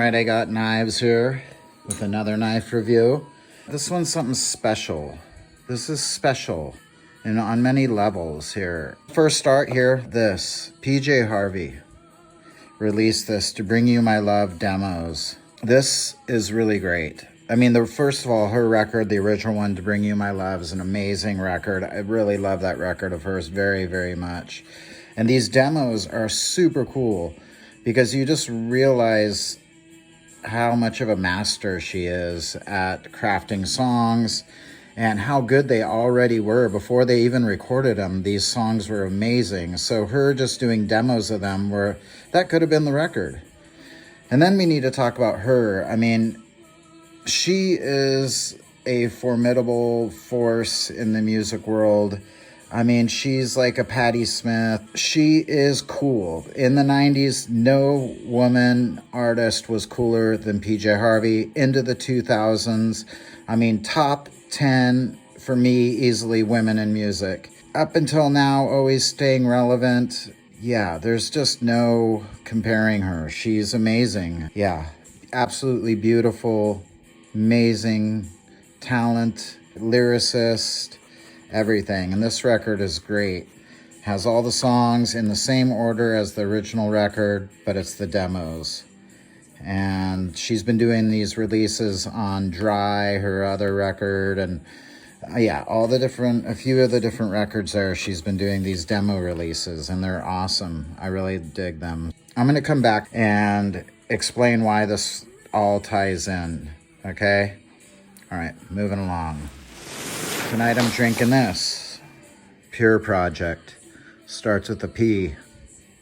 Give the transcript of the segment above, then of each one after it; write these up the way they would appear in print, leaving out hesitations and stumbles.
Right, I Got Knives here with another knife review. This one's something special. This is special and on many levels here. First start here, this. Jean Harvey released this To Bring You My Love demos. This is really great. I mean, first of all, her record, the original one, To Bring You My Love, is an amazing record. I really love that record of hers very, very much. And these demos are super cool because you just realize how much of a master she is at crafting songs and how good they already were before they even recorded them. These songs were amazing. So her just doing demos of them, that could have been the record. And then we need to talk about her. I mean, she is a formidable force in the music world. I mean, she's like a Patti Smith. She is cool. In the 90s, no woman artist was cooler than Jean Harvey. Into the 2000s, I mean, top 10 for me, easily, women in music. Up until now, always staying relevant. Yeah, there's just no comparing her. She's amazing. Yeah, absolutely beautiful, amazing talent, lyricist, everything. And this record is great. Has all the songs in the same order as the original record, but it's the demos. And she's been doing these releases on Dry, her other record, and yeah, a few of the different records there, she's been doing these demo releases, and they're awesome. I really dig them. I'm going to come back and explain why this all ties in, okay? All right, moving along. Tonight I'm drinking this. Pure Project. Starts with a P,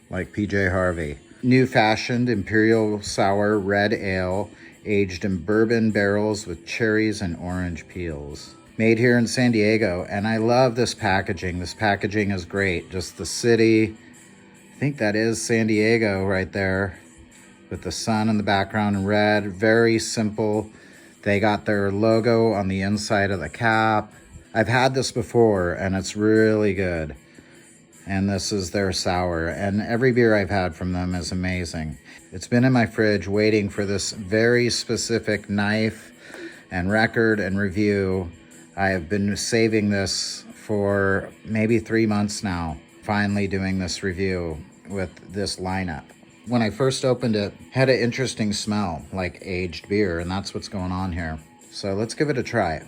like Jean Harvey. New fashioned Imperial Sour Red Ale, aged in bourbon barrels with cherries and orange peels. Made here in San Diego, and I love this packaging. This packaging is great. Just the city. I think that is San Diego right there, with the sun in the background in red. Very simple. They got their logo on the inside of the cap. I've had this before, and it's really good. And this is their sour. And every beer I've had from them is amazing. It's been in my fridge waiting for this very specific knife and record and review. I have been saving this for maybe 3 months now. Finally doing this review with this lineup. When I first opened it, had an interesting smell, like aged beer, and that's what's going on here. So let's give it a try.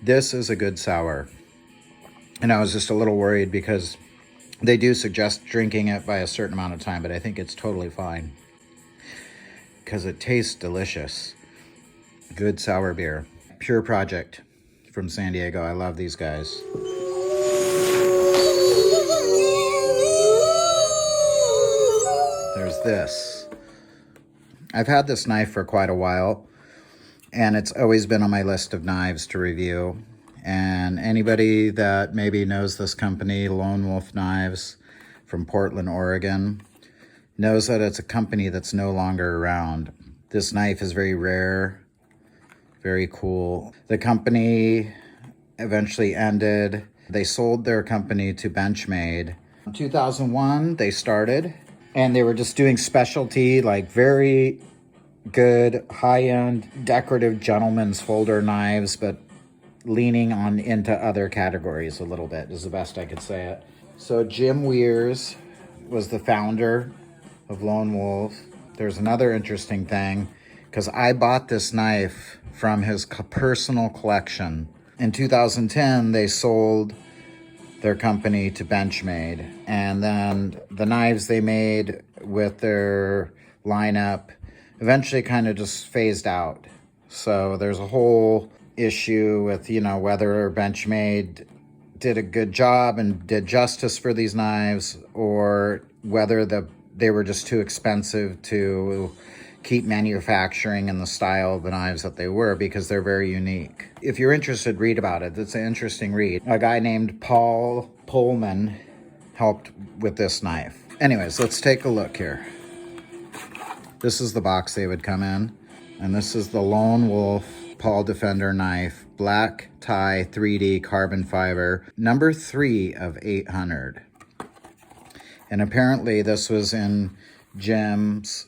This is a good sour. And I was just a little worried because they do suggest drinking it by a certain amount of time, but I think it's totally fine because it tastes delicious. Good sour beer. Pure Project from San Diego. I love these guys. There's this. I've had this knife for quite a while, and it's always been on my list of knives to review. And anybody that maybe knows this company, Lone Wolf Knives from Portland, Oregon, knows that it's a company that's no longer around. This knife is very rare, very cool. The company eventually ended. They sold their company to Benchmade. In 2001, they started, and they were just doing specialty, like very good, high-end, decorative gentleman's folder knives, but leaning on into other categories a little bit is the best I could say it. So Jim Weirs was the founder of Lone Wolf. There's another interesting thing, because I bought this knife from his personal collection. In 2010, they sold their company to Benchmade, and then the knives they made with their lineup eventually kind of just phased out. So there's a whole issue with, whether Benchmade did a good job and did justice for these knives, or whether they were just too expensive to keep manufacturing in the style of the knives that they were, because they're very unique. If you're interested, read about it. It's an interesting read. A guy named Paul Pullman helped with this knife. Anyways, let's take a look here. This is the box they would come in, and this is the Lone Wolf Paul Defender knife, black tie 3D carbon fiber, number 3 of 800. And apparently this was in Jim's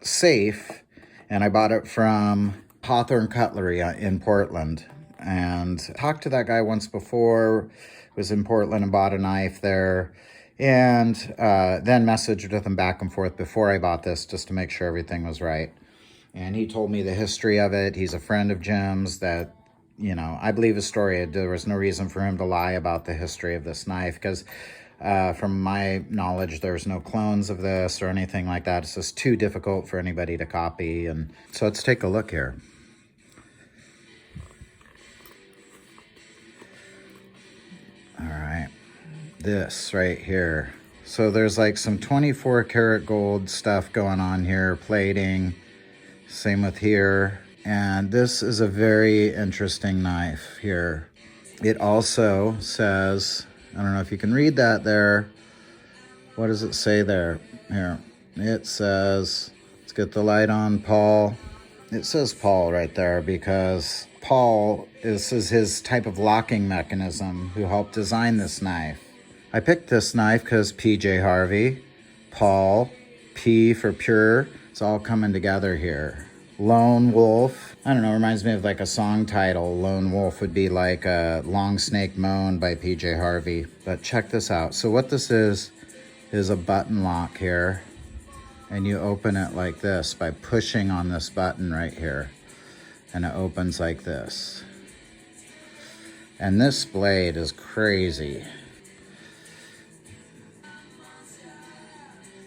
safe, and I bought it from Hawthorne Cutlery in Portland. And talked to that guy once before, was in Portland and bought a knife there. And then messaged with him back and forth before I bought this just to make sure everything was right. And he told me the history of it. He's a friend of Jim's that, you know, I believe his story. There was no reason for him to lie about the history of this knife because from my knowledge, there's no clones of this or anything like that. It's just too difficult for anybody to copy. And so let's take a look here. All right, this right here. So there's like some 24 karat gold stuff going on here, plating, same with here. And this is a very interesting knife here. It also says, I don't know if you can read that there. What does it say there? Here, it says, let's get the light on, Paul. It says Paul right there because Paul is his type of locking mechanism who helped design this knife. I picked this knife because PJ Harvey, Paul, P for pure, it's all coming together here. Lone Wolf, I don't know, reminds me of like a song title. Lone Wolf would be like a Long Snake Moan by PJ Harvey. But check this out. So what this is a button lock here. And you open it like this by pushing on this button right here. And it opens like this. And this blade is crazy.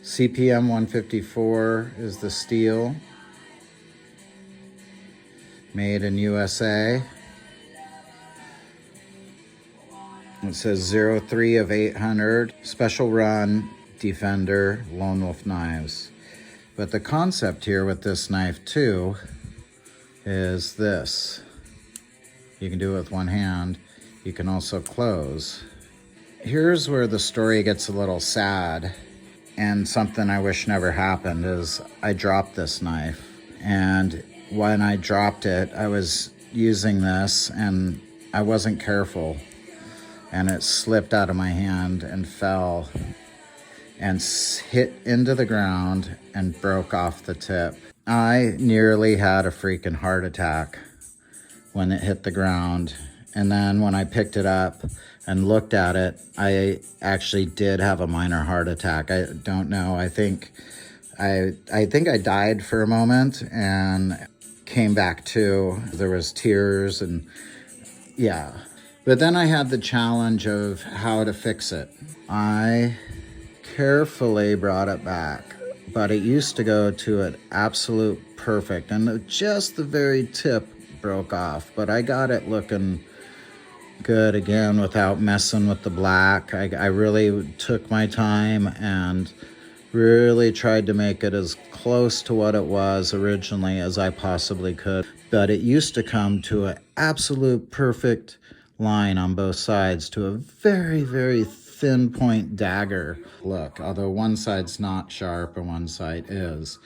CPM 154 is the steel. Made in USA. It says 03 of 800. Special run, Defender, Lone Wolf knives. But the concept here with this knife too is this. You can do it with one hand. You can also close. Here's where the story gets a little sad, and something I wish never happened is I dropped this knife. And when I dropped it, I was using this and I wasn't careful. And it slipped out of my hand and fell and hit into the ground and broke off the tip. I nearly had a freaking heart attack when it hit the ground. And then when I picked it up and looked at it, I actually did have a minor heart attack. I don't know. I think I died for a moment and came back to. There was tears and yeah. But then I had the challenge of how to fix it. I carefully brought it back, but it used to go to an absolute perfect, and just the very tip broke off, but I got it looking good again without messing with the black. I really took my time and really tried to make it as close to what it was originally as I possibly could, but it used to come to an absolute perfect line on both sides to a very, very thin point dagger look, although one side's not sharp and one side is.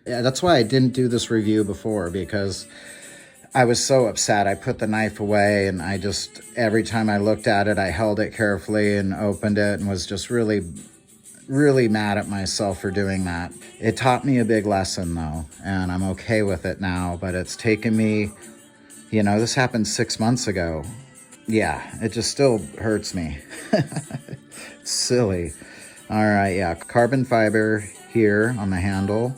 Yeah, that's why I didn't do this review before, because I was so upset. I put the knife away and I just, every time I looked at it, I held it carefully and opened it and was just really mad at myself for doing that. It taught me a big lesson though, and I'm okay with it now, but it's taken me, you know, this happened 6 months ago. Yeah, it just still hurts me. It's silly. All right, yeah, carbon fiber here on the handle.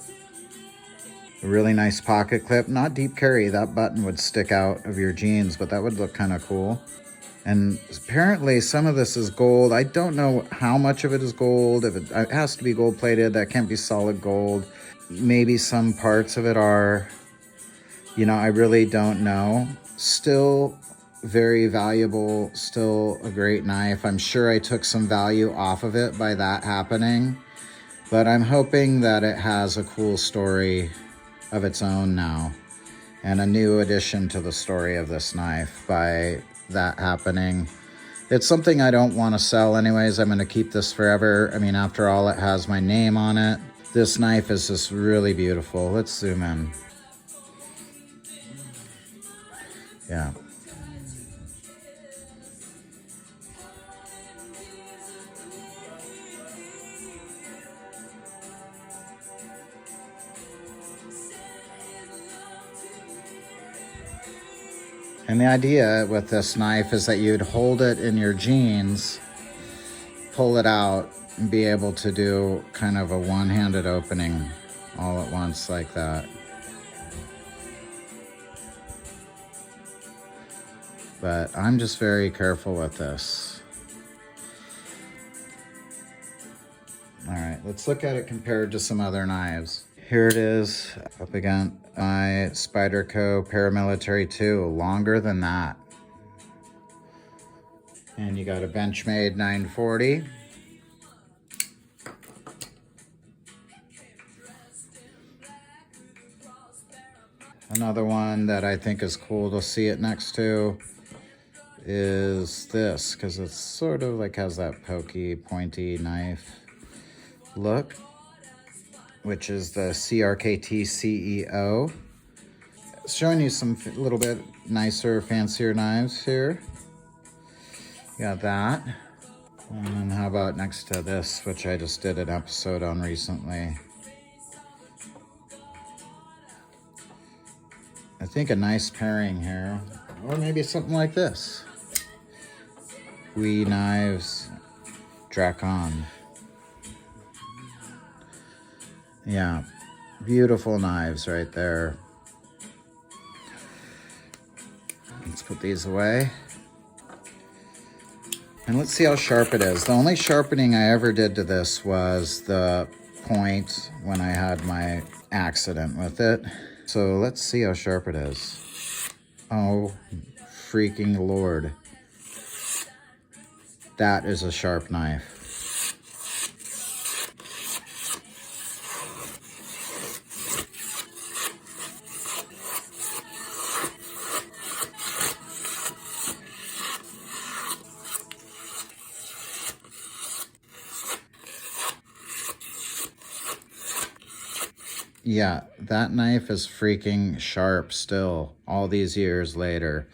A really nice pocket clip, not deep carry. That button would stick out of your jeans, but that would look kind of cool. And apparently some of this is gold. I don't know how much of it is gold. If it has to be gold plated, that can't be solid gold. Maybe some parts of it are, you know, I really don't know. Still very valuable, still a great knife. I'm sure I took some value off of it by that happening, but I'm hoping that it has a cool story of its own now and a new addition to the story of this knife by that happening. It's something I don't want to sell anyways. I'm going to keep this forever. I mean, after all, it has my name on it. This knife is just really beautiful. Let's zoom in. Yeah. And the idea with this knife is that you'd hold it in your jeans, pull it out, and be able to do kind of a one-handed opening all at once like that. But I'm just very careful with this. All right, let's look at it compared to some other knives. Here it is up against my Spyderco Paramilitary 2, longer than that. And you got a Benchmade 940. Another one that I think is cool to see it next to is this, because it's sort of like has that pokey, pointy knife look, which is the CRKT CEO. Showing you some little bit nicer, fancier knives here. You got that. And then how about next to this, which I just did an episode on recently. I think a nice pairing here, or maybe something like this. Wee Knives Dracon. Yeah, beautiful knives right there. Let's put these away. And let's see how sharp it is. The only sharpening I ever did to this was the point when I had my accident with it. So let's see how sharp it is. Oh, freaking Lord. That is a sharp knife. Yeah, that knife is freaking sharp still, all these years later.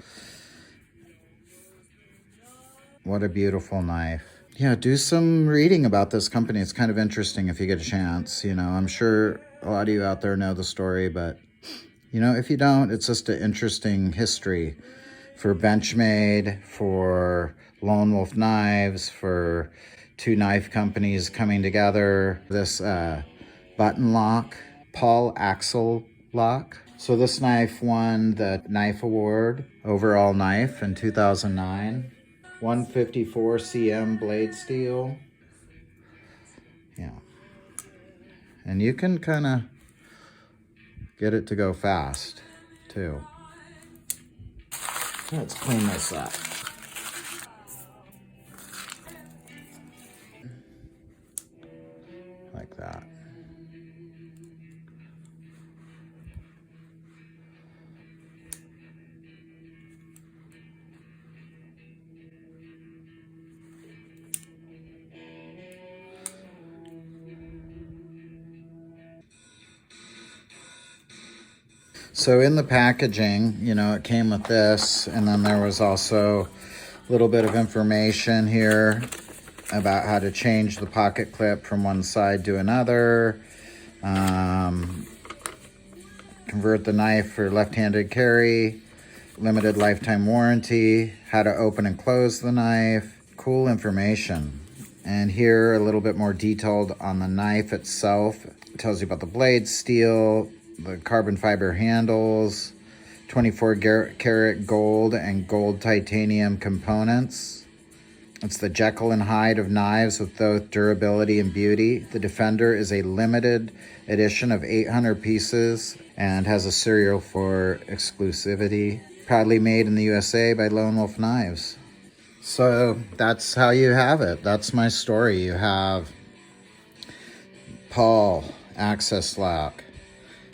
What a beautiful knife. Yeah, do some reading about this company. It's kind of interesting if you get a chance. You know, I'm sure a lot of you out there know the story, but, you know, if you don't, it's just an interesting history for Benchmade, for Lone Wolf Knives, for two knife companies coming together. This button lock, Paul Axel lock. So this knife won the Knife Award, overall knife in 2009. 154 cm blade steel. Yeah. And you can kind of get it to go fast too. Let's clean this up. Like that. So in the packaging, you know, it came with this, and then there was also a little bit of information here about how to change the pocket clip from one side to another, convert the knife for left-handed carry, limited lifetime warranty, how to open and close the knife. Cool information. And here a little bit more detailed on the knife itself. It tells you about the blade steel, the carbon fiber handles, 24 karat gold and gold titanium components. It's the Jekyll and Hyde of knives with both durability and beauty. The Defender is a limited edition of 800 pieces and has a serial for exclusivity. Proudly made in the USA by Lone Wolf Knives. So that's how you have it. That's my story. You have Paul, Access Lock,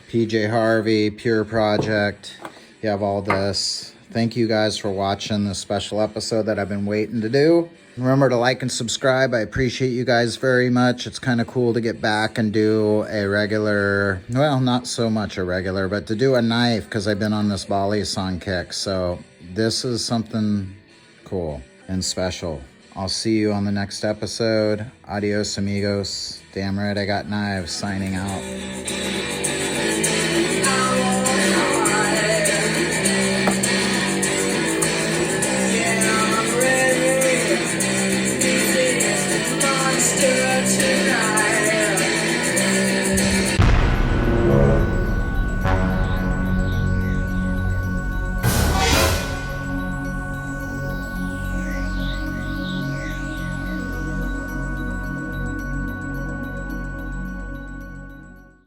PJ Harvey, Pure Project. You have all this. Thank you guys for watching this special episode that I've been waiting to do. Remember to like and subscribe. I appreciate you guys very much. It's kind of cool to get back and do a regular, well, not so much a regular, but to do a knife because I've been on this Bali song kick. So this is something cool and special. I'll see you on the next episode. Adios, amigos. Damn right I got knives, signing out.